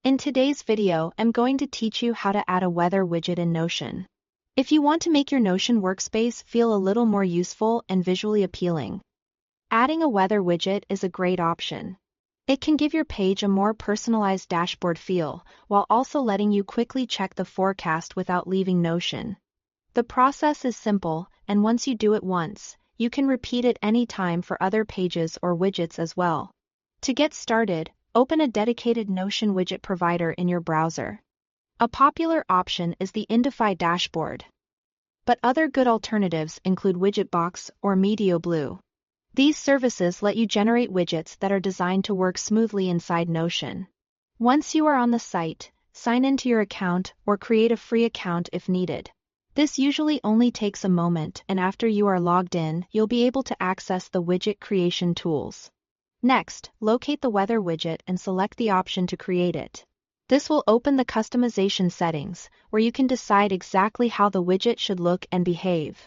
In today's video, I'm going to teach you how to add a weather widget in Notion. If you want to make your Notion workspace feel a little more useful and visually appealing, adding a weather widget is a great option. It can give your page a more personalized dashboard feel, while also letting you quickly check the forecast without leaving Notion. The process is simple, and once you do it once, you can repeat it anytime for other pages or widgets as well. To get started, open a dedicated Notion widget provider in your browser. A popular option is the Indify dashboard, but other good alternatives include Widgetbox or MediaBlue. These services let you generate widgets that are designed to work smoothly inside Notion. Once you are on the site, sign into your account or create a free account if needed. This usually only takes a moment, and after you are logged in, you'll be able to access the widget creation tools. Next, locate the weather widget and select the option to create it. This will open the customization settings, where you can decide exactly how the widget should look and behave.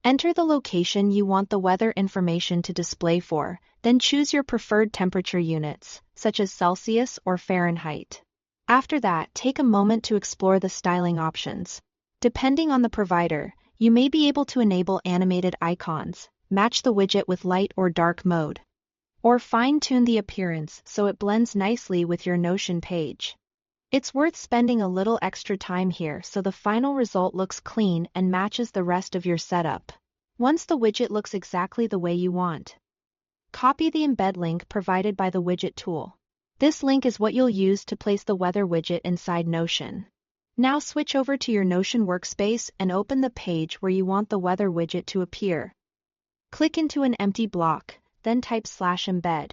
Enter the location you want the weather information to display for, then choose your preferred temperature units, such as Celsius or Fahrenheit. After that, take a moment to explore the styling options. Depending on the provider, you may be able to enable animated icons, match the widget with light or dark mode, or fine-tune the appearance so it blends nicely with your Notion page. It's worth spending a little extra time here so the final result looks clean and matches the rest of your setup. Once the widget looks exactly the way you want, copy the embed link provided by the widget tool. This link is what you'll use to place the weather widget inside Notion. Now switch over to your Notion workspace and open the page where you want the weather widget to appear. Click into an empty block, then type /embed.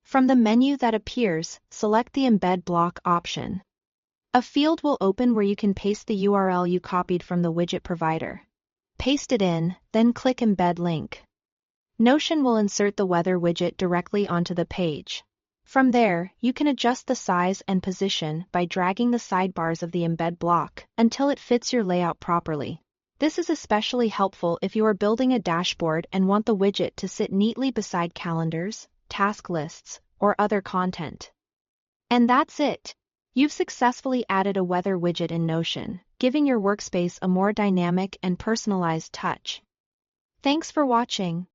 From the menu that appears, select the embed block option. A field will open where you can paste the URL you copied from the widget provider. Paste it in, then click embed link. Notion will insert the weather widget directly onto the page. From there, you can adjust the size and position by dragging the sidebars of the embed block until it fits your layout properly. This is especially helpful if you are building a dashboard and want the widget to sit neatly beside calendars, task lists, or other content. And that's it. You've successfully added a weather widget in Notion, giving your workspace a more dynamic and personalized touch. Thanks for watching.